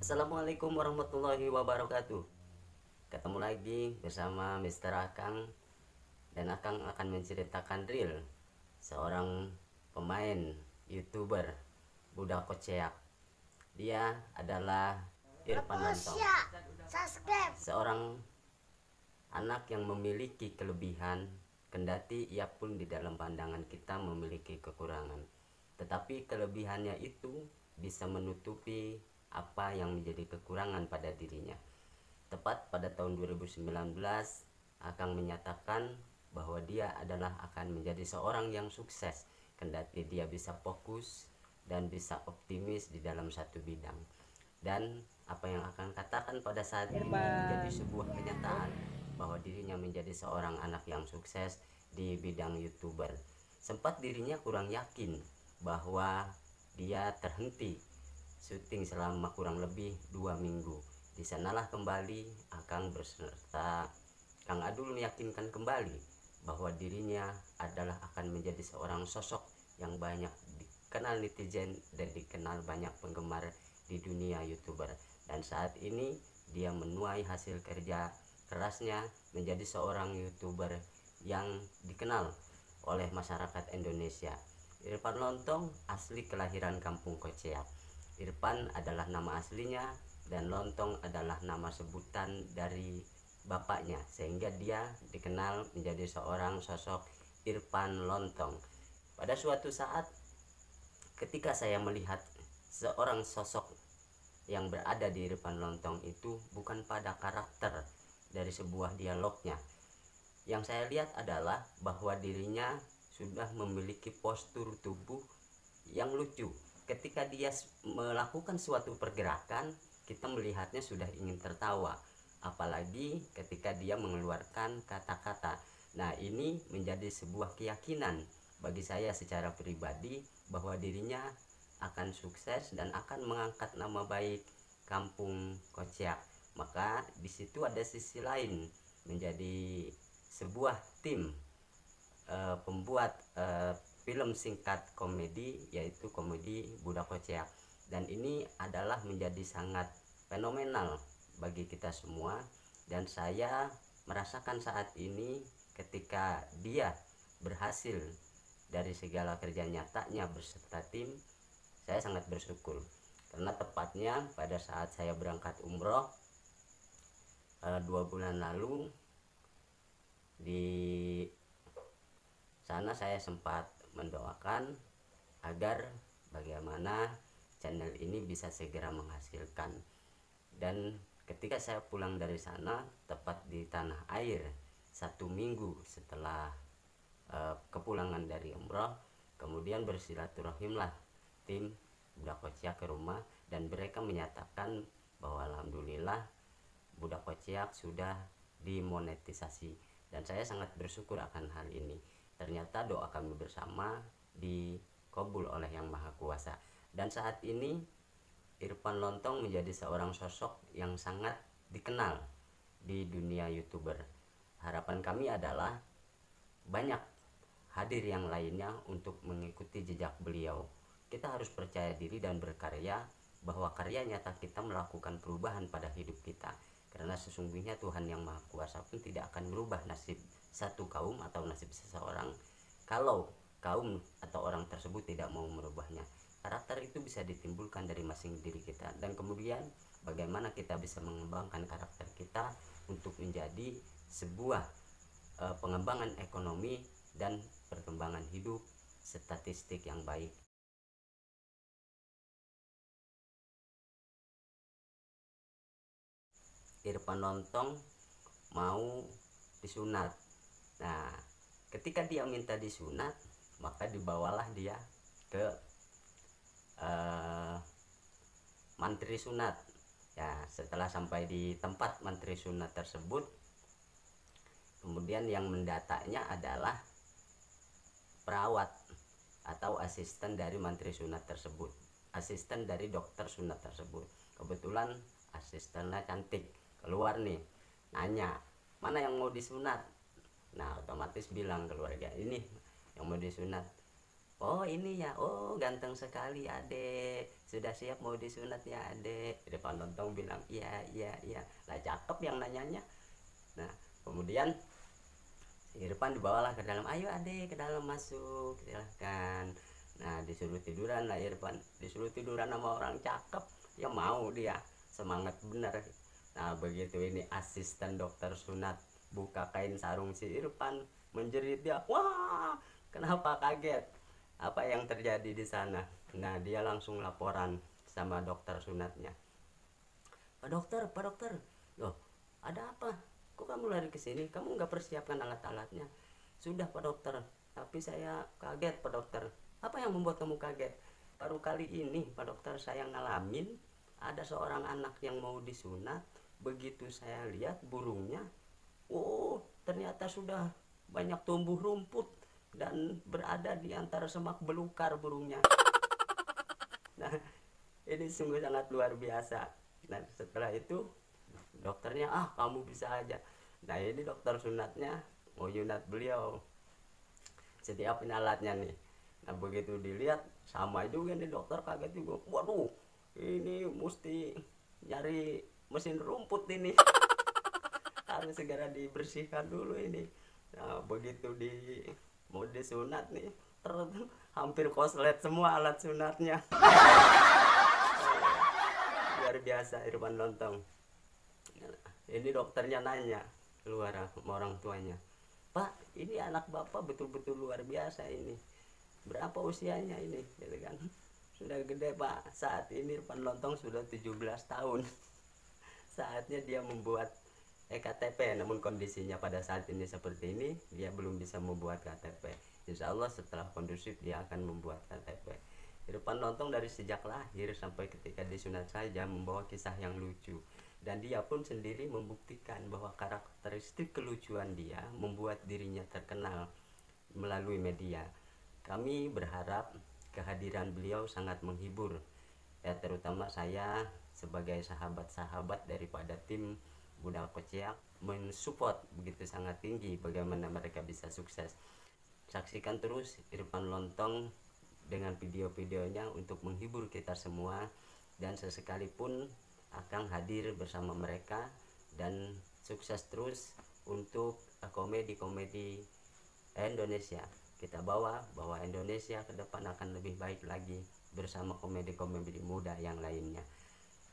Assalamualaikum warahmatullahi wabarakatuh. Ketemu lagi bersama Mister Akang. Dan Akang akan menceritakan real seorang pemain YouTuber Budak Koceak. Dia adalah Irfan Lontong, seorang anak yang memiliki kelebihan, kendati ia pun di dalam pandangan kita memiliki kekurangan. Tetapi kelebihannya itu bisa menutupi apa yang menjadi kekurangan pada dirinya. Tepat pada tahun 2019, Akang menyatakan bahwa dia adalah akan menjadi seorang yang sukses, kendati dia bisa fokus dan bisa optimis di dalam satu bidang. Dan apa yang akan katakan pada saat ini menjadi sebuah kenyataan bahwa dirinya menjadi seorang anak yang sukses di bidang YouTuber. Sempat dirinya kurang yakin bahwa dia terhenti syuting selama kurang lebih 2 minggu. Di sanalah kembali Akang berserta Kang Adul meyakinkan kembali bahwa dirinya adalah akan menjadi seorang sosok yang banyak dikenal netizen dan dikenal banyak penggemar di dunia YouTuber. Dan saat ini dia menuai hasil kerja kerasnya menjadi seorang YouTuber yang dikenal oleh masyarakat Indonesia. Irfan Lontong asli kelahiran Kampung Koceak. Irfan adalah nama aslinya dan Lontong adalah nama sebutan dari bapaknya, sehingga dia dikenal menjadi seorang sosok Irfan Lontong. Pada suatu saat ketika saya melihat seorang sosok yang berada di Irfan Lontong itu bukan pada karakter dari sebuah dialognya. Yang saya lihat adalah bahwa dirinya sudah memiliki postur tubuh yang lucu. Ketika dia melakukan suatu pergerakan, kita melihatnya sudah ingin tertawa. Apalagi ketika dia mengeluarkan kata-kata. Nah, ini menjadi sebuah keyakinan bagi saya secara pribadi bahwa dirinya akan sukses dan akan mengangkat nama baik Kampung Koceak. Maka di situ ada sisi lain, menjadi sebuah tim pembuat film singkat komedi, yaitu komedi Budak Koceak. Dan ini adalah menjadi sangat fenomenal bagi kita semua, dan saya merasakan saat ini ketika dia berhasil dari segala kerja nyatanya berserta tim. Saya sangat bersyukur karena tepatnya pada saat saya berangkat umroh 2 bulan lalu, di sana saya sempat mendoakan agar bagaimana channel ini bisa segera menghasilkan. Dan ketika saya pulang dari sana, tepat di tanah air 1 minggu setelah kepulangan dari umroh, kemudian bersilaturahimlah tim Budak Koceak ke rumah, dan mereka menyatakan bahwa alhamdulillah Budak Koceak sudah dimonetisasi. Dan saya sangat bersyukur akan hal ini. Ternyata doa kami bersama dikabul oleh Yang Maha Kuasa. Dan saat ini Irfan Lontong menjadi seorang sosok yang sangat dikenal di dunia YouTuber. Harapan kami adalah banyak hadir yang lainnya untuk mengikuti jejak beliau. Kita harus percaya diri dan berkarya, bahwa karya nyata kita melakukan perubahan pada hidup kita. Karena sesungguhnya Tuhan Yang Maha Kuasa pun tidak akan merubah nasib satu kaum atau nasib seseorang kalau kaum atau orang tersebut tidak mau merubahnya. Karakter itu bisa ditimbulkan dari masing diri kita, dan kemudian bagaimana kita bisa mengembangkan karakter kita untuk menjadi sebuah pengembangan ekonomi dan perkembangan hidup statistik yang baik. Irfan Lontong mau disunat. Nah, ketika dia minta disunat, maka dibawalah dia ke mantri sunat. Ya, setelah sampai di tempat mantri sunat tersebut, kemudian yang mendatanya adalah perawat atau asisten dari mantri sunat tersebut, asisten dari dokter sunat tersebut. Kebetulan asistennya cantik, keluar nih, nanya mana yang mau disunat. Nah, otomatis bilang keluarga ini yang mau disunat. Oh ini ya, oh ganteng sekali adek, sudah siap mau disunat ya adek. Di depan lontong bilang iya iya iya, lah cakep yang nanyanya. Nah kemudian si Irfan dibawalah ke dalam, ayo adek ke dalam masuk silahkan. Nah disuruh tiduran lah Irfan, disuruh tiduran sama orang cakep, ya mau dia, semangat bener. Nah begitu ini asisten dokter sunat buka kain sarung si Irfan, menjerit dia, wah kenapa kaget, apa yang terjadi di sana. Nah dia langsung laporan sama dokter sunatnya, Pak dokter, loh ada apa? Kok kamu lari ke sini? Kamu nggak persiapkan alat-alatnya? Sudah Pak dokter, tapi saya kaget Pak dokter. Apa yang membuat kamu kaget? Baru kali ini Pak dokter saya ngalamin ada seorang anak yang mau disunat. Begitu saya lihat burungnya, oh ternyata sudah banyak tumbuh rumput dan berada di antara semak belukar burungnya. Nah ini sungguh sangat luar biasa. Nah setelah itu dokternya, ah kamu bisa aja. Nah ini dokter sunatnya mau sunat beliau, setiap alatnya nih. Nah begitu dilihat sama juga nih, dokter kaget juga, waduh ini mesti nyari mesin rumput ini. Harus segera dibersihkan dulu ini. Nah begitu di mau disunat nih, hampir koslet semua alat sunatnya. Luar biasa Irfan Lontong. Ini dokternya nanya keluar sama orang tuanya, Pak ini anak bapak betul-betul luar biasa ini, berapa usianya ini, gitu kan. Sudah gede Pak, saat ini Irfan Lontong sudah 17 tahun. Saatnya dia membuat KTP, namun kondisinya pada saat ini seperti ini, dia belum bisa membuat KTP. Insya Allah setelah kondusif dia akan membuat KTP. Irfan Lontong dari sejak lahir sampai ketika disunat saja membawa kisah yang lucu, dan dia pun sendiri membuktikan bahwa karakteristik kelucuan dia membuat dirinya terkenal melalui media. Kami berharap kehadiran beliau sangat menghibur, ya terutama saya sebagai sahabat-sahabat daripada tim Budal Kociak mensupport begitu sangat tinggi bagaimana mereka bisa sukses. Saksikan terus Irfan Lontong dengan video-videonya untuk menghibur kita semua, dan sesekalipun akan hadir bersama mereka dan sukses terus untuk komedi-komedi Indonesia. Kita bawa bahwa Indonesia ke depan akan lebih baik lagi bersama komedi-komedi muda yang lainnya.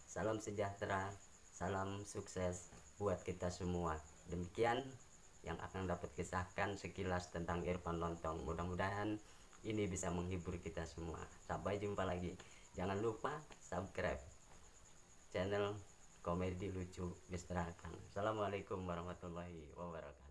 Salam sejahtera, salam sukses buat kita semua. Demikian yang akan dapat kisahkan sekilas tentang Irfan Lontong. Mudah-mudahan ini bisa menghibur kita semua. Sampai jumpa lagi. Jangan lupa subscribe channel komedi lucu Mr. Akang. Assalamualaikum warahmatullahi wabarakatuh.